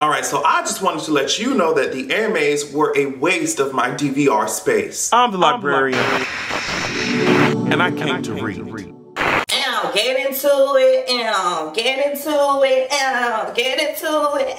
Alright, so I just wanted to let you know that the AMAs were a waste of my DVR space. I'm the librarian, and I came to read. Get into it, get into it, get into it,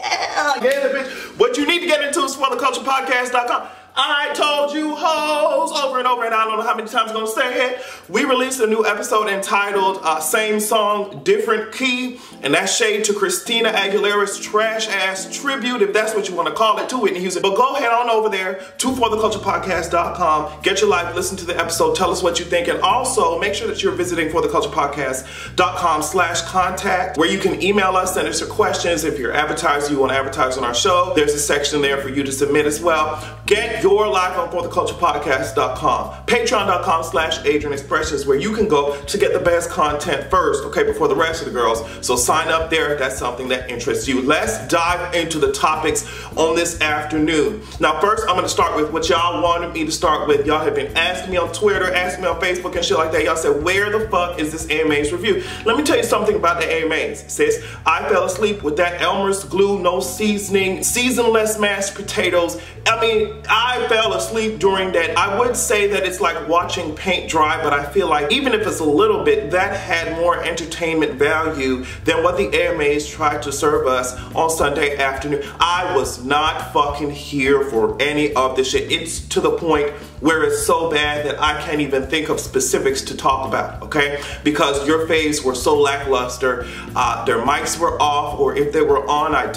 Get it, bitch. What you need to get into is fortheculturepodcast.com. I told you hoes over and over, and I don't know how many times I'm gonna say it. We released a new episode entitled Same Song, Different Key, and that's shade to Christina Aguilera's trash ass tribute, if that's what you want to call it, to Whitney Houston. But go ahead on over there to fortheculturepodcast.com, get your life, listen to the episode, tell us what you think, and also make sure that you're visiting fortheculturepodcast.com/contact, where you can email us, send us your questions. If you're advertising, you want to advertise on our show, there's a section there for you to submit as well. Get your life on fortheculturepodcast.com. Patreon.com/AdrianExpressions, where you can go to get the best content first, okay, before the rest of the girls. So sign up there if that's something that interests you. Let's dive into the topics on this afternoon. Now, first, I'm going to start with what y'all wanted me to start with. Y'all have been asking me on Twitter, asking me on Facebook and shit like that. Y'all said, where the fuck is this AMAs review? Let me tell you something about the AMAs. It says, I fell asleep with that Elmer's glue, no seasoning, seasonless mashed potatoes. I mean, I fell asleep during that. I would say that it's like watching paint dry, but I feel like even if it's a little bit, that had more entertainment value than what the AMAs tried to serve us on Sunday afternoon. I was not fucking here for any of this shit. It's to the point where it's so bad that I can't even think of specifics to talk about, okay? Because your faves were so lackluster, their mics were off, or if they were on, I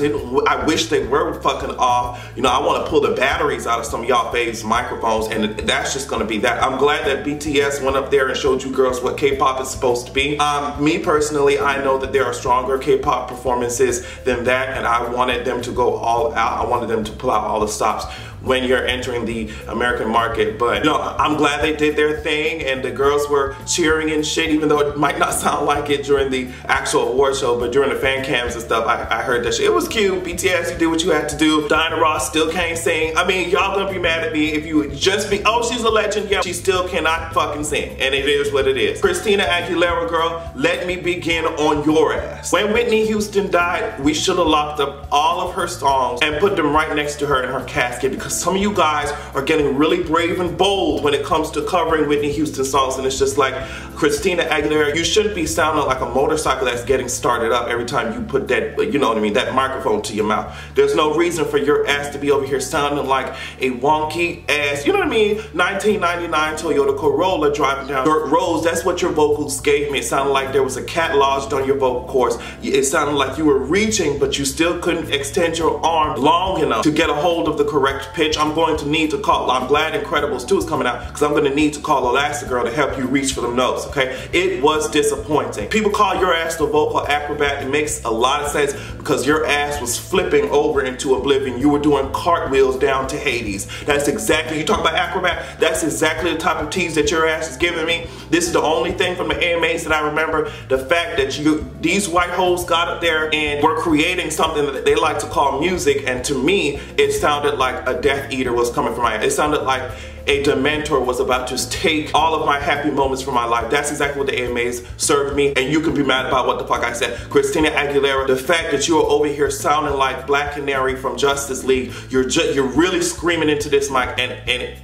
wish they were fucking off. You know, I want to pull the batteries out of some of y'all faves microphones, and that's just gonna be that. I'm glad that BTS went up there and showed you girls what K-pop is supposed to be. Me personally, I know that there are stronger K-pop performances than that, and I wanted them to go all out. I wanted them to pull out all the stops when you're entering the American market. But you know, I'm glad they did their thing and the girls were cheering and shit, even though it might not sound like it during the actual award show, but during the fan cams and stuff, I heard that shit. It was cute. BTS, you did what you had to do. Diana Ross still can't sing. I mean, y'all gonna be mad at me if you just be, oh, she's a legend. Yeah, she still cannot fucking sing, and it is what it is. Christina Aguilera, girl, let me begin on your ass. When Whitney Houston died, we should have locked up all of her songs and put them right next to her in her casket, because some of you guys are getting really brave and bold when it comes to covering Whitney Houston songs, and it's just like, Christina Aguilera, you shouldn't be sounding like a motorcycle that's getting started up every time you put that, you know what I mean, that microphone to your mouth. There's no reason for your ass to be over here sounding like a wonky ass, you know what I mean, 1999 Toyota Corolla driving down dirt roads. That's what your vocals gave me. It sounded like there was a cat lodged on your vocal cords. It sounded like you were reaching, but you still couldn't extend your arm long enough to get a hold of the correct pitch. I'm going to need to call, I'm glad Incredibles 2 is coming out, because I'm going to need to call Elastigirl to help you reach for them notes, okay? It was disappointing. People call your ass the vocal acrobat. It makes a lot of sense because your ass was flipping over into oblivion. You were doing cartwheels down to Hades. That's exactly, you talk about acrobat, that's exactly the type of tease that your ass is giving me. This is the only thing from the AMAs that I remember, the fact that these white hoes got up there and were creating something that they like to call music, and to me, it sounded like a Death Eater was coming from my head. It sounded like a Dementor was about to take all of my happy moments from my life. That's exactly what the AMAs served me, and you can be mad about what the fuck I said. Christina Aguilera, the fact that you are over here sounding like Black Canary from Justice League, you're really screaming into this mic, and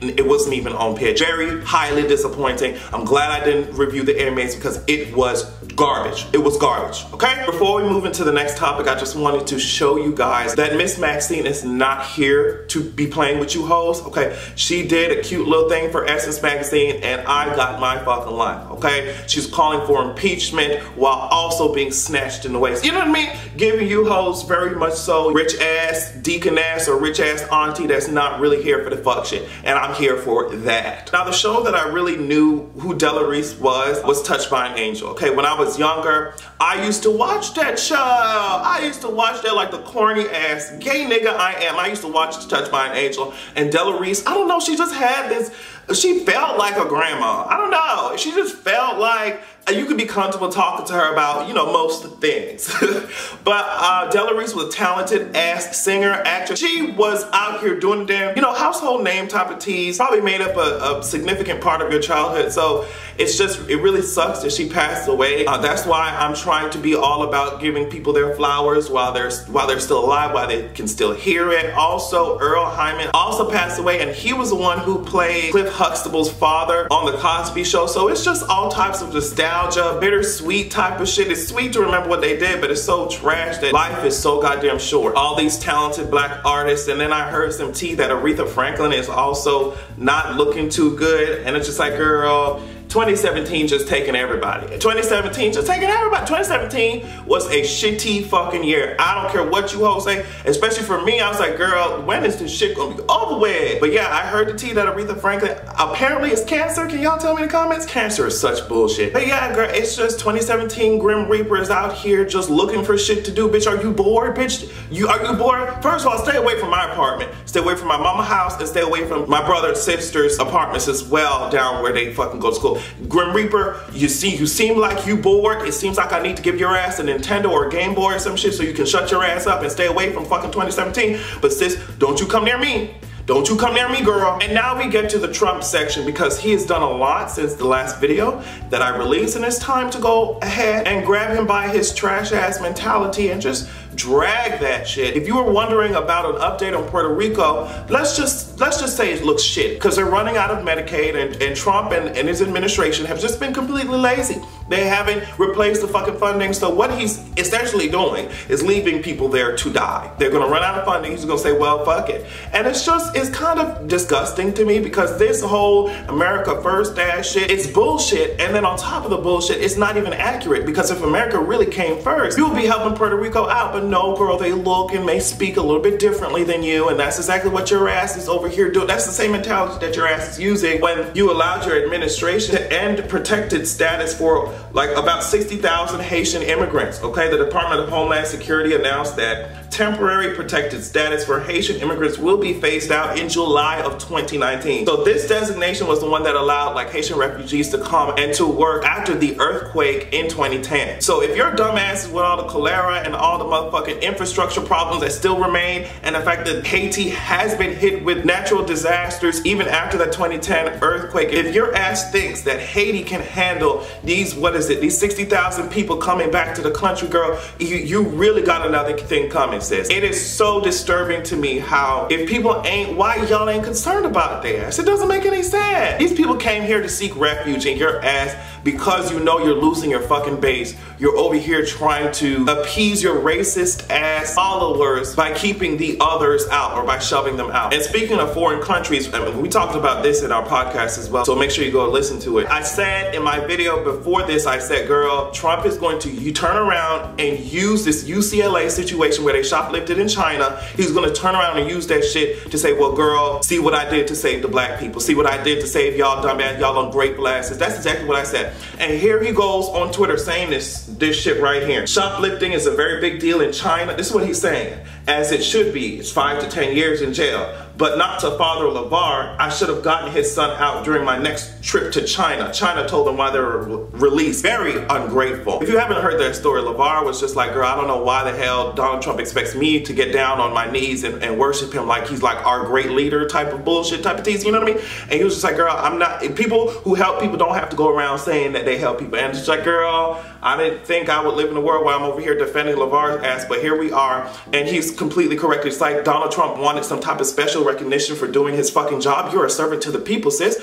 it wasn't even on pitch. Very highly disappointing. I'm glad I didn't review the AMAs because it was garbage. It was garbage, okay? Before we move into the next topic, I just wanted to show you guys that Miss Maxine is not here to be playing with you hoes, okay? She did a cute little thing for Essence Magazine, and I got my fucking life, okay? She's calling for impeachment while also being snatched in the waist. You know what I mean? Giving you hoes very much so rich ass, deacon ass, or rich ass auntie that's not really here for the fuck shit, and I'm here for that. Now, the show that I really knew who Della Reese was Touched by an Angel, okay? When I was younger, I used to watch that show. I used to watch that like the corny ass gay nigga I am. I used to watch Touched by an Angel, and Della Reese, I don't know, she just had this, she felt like a grandma. I don't know, she just felt like you could be comfortable talking to her about, you know, most things. But Della Reese was a talented ass singer, actress. She was out here doing the damn, you know, household name type of tease. Probably made up a significant part of your childhood. So it's just, it really sucks that she passed away. That's why I'm trying to be all about giving people their flowers while they're still alive, while they can still hear it. Also, Earl Hyman also passed away, and he was the one who played Cliff Huxtable's father on The Cosby Show. So it's just all types of nostalgia, bittersweet type of shit. It's sweet to remember what they did, but it's so trash that life is so goddamn short. All these talented black artists, and then I heard some tea that Aretha Franklin is also not looking too good, and it's just like, girl, 2017 just taking everybody. 2017 just taking everybody. 2017 was a shitty fucking year. I don't care what you hoes say, especially for me. I was like, girl, when is this shit gonna be over with? But yeah, I heard the tea that Aretha Franklin apparently is cancer. Can y'all tell me in the comments? Cancer is such bullshit. But yeah, girl, it's just 2017 Grim Reaper is out here just looking for shit to do. Bitch, are you bored, bitch? Are you bored? First of all, stay away from my apartment. Stay away from my mama's house, and stay away from my brother and sister's apartments as well, down where they fucking go to school. Grim Reaper, you seem like you bored. It seems like I need to give your ass a Nintendo or a Game Boy or some shit so you can shut your ass up and stay away from fucking 2017. But sis, don't you come near me. Don't you come near me, girl. And now we get to the Trump section, because he has done a lot since the last video that I released, and it's time to go ahead and grab him by his trash ass mentality and just drag that shit. If you were wondering about an update on Puerto Rico, let's just say it looks shit, because they're running out of Medicaid, and Trump and his administration have just been completely lazy. They haven't replaced the fucking funding, so what he's essentially doing is leaving people there to die. They're gonna run out of funding, he's gonna say, well, fuck it. And it's kind of disgusting to me, because this whole America First ass shit, it's bullshit, and then on top of the bullshit, it's not even accurate, because if America really came first, you would be helping Puerto Rico out. But no, girl, they look and may speak a little bit differently than you, and that's exactly what your ass is over here doing. That's the same mentality that your ass is using when you allowed your administration to end protected status for like about 60,000 Haitian immigrants, okay? The Department of Homeland Security announced that temporary protected status for Haitian immigrants will be phased out in July of 2019. So this designation was the one that allowed like Haitian refugees to come and to work after the earthquake in 2010. So if your dumbass is with all the cholera and all the motherfucking infrastructure problems that still remain, and the fact that Haiti has been hit with natural disasters even after the 2010 earthquake, if your ass thinks that Haiti can handle these, these 60,000 people coming back to the country, girl, you really got another thing coming. It is so disturbing to me how, if people ain't, why y'all ain't concerned about their ass? It doesn't make any sense. These people came here to seek refuge, and your ass, because you know you're losing your fucking base, you're over here trying to appease your racist ass followers by keeping the others out, or by shoving them out. And speaking of foreign countries, I mean, we talked about this in our podcast as well, so make sure you go listen to it. I said in my video before this, I said, girl, Trump is going to turn around and use this UCLA situation where they shoplifted in China. He's gonna turn around and use that shit to say, well, girl, see what I did to save the black people. See what I did to save y'all dumbass, y'all ungrateful asses. That's exactly what I said. And here he goes on Twitter saying this shit right here. Shoplifting is a very big deal in China. This is what he's saying. As it should be. It's 5 to 10 years in jail. But not to Father Lavar. I should have gotten his son out during my next trip to China. China told them why they were released. Very ungrateful. If you haven't heard that story, Lavar was just like, girl, I don't know why the hell Donald Trump expects me to get down on my knees and worship him like he's like our great leader type of bullshit type of tease, you know what I mean? And he was just like, girl, I'm not, people who help people don't have to go around saying that they help people. And it's like, girl, I didn't think I would live in a world where I'm over here defending Lavar's ass, but here we are. And he's completely correct. It's like Donald Trump wanted some type of special recognition for doing his fucking job. You're a servant to the people, sis.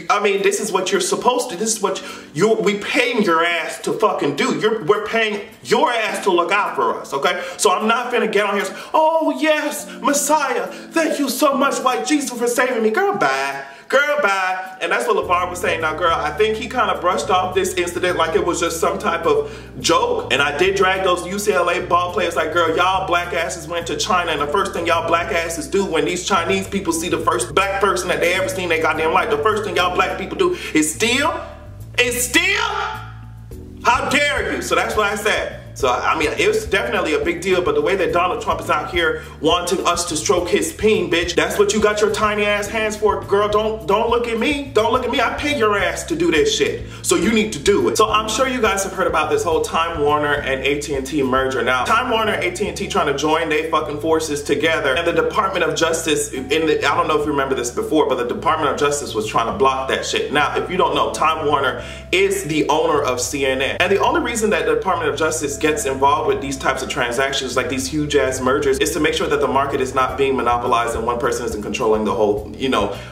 I mean, this is what you're supposed to, this is what we paying your ass to fucking do. We're paying your ass to look out for us, okay? So I'm not finna get on here and say, oh yes, Messiah, thank you so much, white Jesus, for saving me. Girl, bye. Girl, bye. And that's what Lavar was saying. Now, girl, I think he kind of brushed off this incident like it was just some type of joke. And I did drag those UCLA ball players like, girl, y'all black asses went to China, and the first thing y'all black asses do when these Chinese people see the first black person that they ever seen in their goddamn life, the first thing y'all black people do is steal. It's steal? How dare you? So that's what I said. So, I mean, it was definitely a big deal, but the way that Donald Trump is out here wanting us to stroke his peen, bitch, that's what you got your tiny ass hands for, girl. Don't look at me. Don't look at me. I pay your ass to do this shit. So you need to do it. So I'm sure you guys have heard about this whole Time Warner and AT&T merger. Now, Time Warner and AT&T trying to join their fucking forces together, and the Department of Justice, I don't know if you remember this before, but the Department of Justice was trying to block that shit. Now, if you don't know, Time Warner is the owner of CNN. And the only reason that the Department of Justice gets involved with these types of transactions, like these huge ass mergers, is to make sure that the market is not being monopolized and one person isn't controlling the whole,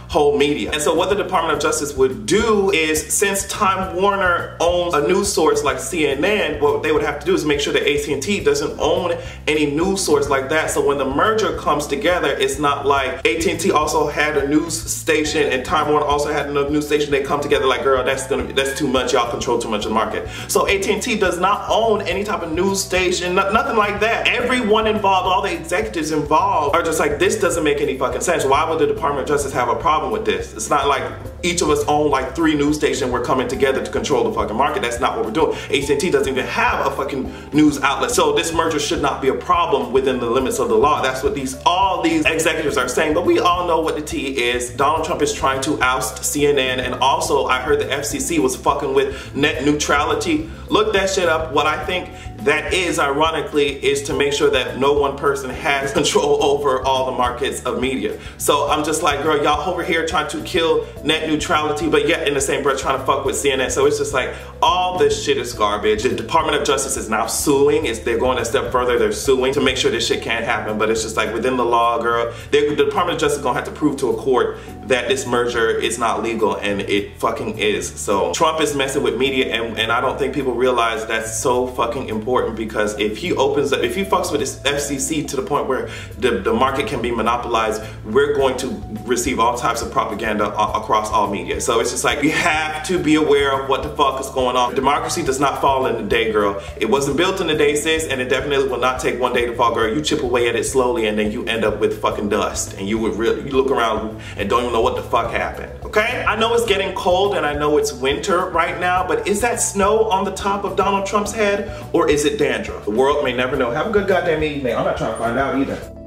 whole media. And so what the Department of Justice would do is, since Time Warner owns a news source like CNN, what they would have to do is make sure that AT&T doesn't own any news source like that. So when the merger comes together, it's not like AT&T also had a news station and Time Warner also had another news station. They come together like, girl, that's too much. Y'all control too much of the market. So AT&T does not own any type of news station, nothing like that. Everyone involved, all the executives involved are just like, this doesn't make any fucking sense. Why would the Department of Justice have a problem with this? It's not like each of us own like 3 news stations. We're coming together to control the fucking market. That's not what we're doing. AT&T doesn't even have a fucking news outlet. So this merger should not be a problem within the limits of the law. That's what all these executives are saying. But we all know what the tea is. Donald Trump is trying to oust CNN, and also I heard the FCC was fucking with net neutrality. Look that shit up. What I think that is, ironically, is to make sure that no one person has control over all the markets of media. So I'm just like, girl, y'all over here trying to kill net neutrality, but yet in the same breath trying to fuck with CNN. So it's just like, all this shit is garbage. The Department of Justice is now suing. They're going a step further. They're suing to make sure this shit can't happen. But it's just like, within the law, girl, the Department of Justice is gonna have to prove to a court that this merger is not legal, and it fucking is. So Trump is messing with media, and I don't think people realize that's so fucking important, because if he fucks with this FCC to the point where the market can be monopolized, we're going to receive all types of propaganda across all media. So it's just like, we have to be aware of what the fuck is going on. Democracy does not fall in a day, girl. It wasn't built in a day, sis, and it definitely will not take one day to fall, girl. You chip away at it slowly, and then you end up with fucking dust, and you look around and don't even know what the fuck happened, okay? I know it's getting cold, and I know it's winter right now, but is that snow on the top of Donald Trump's head, or is it dandruff? The world may never know. Have a good goddamn evening. I'm not trying to find out either.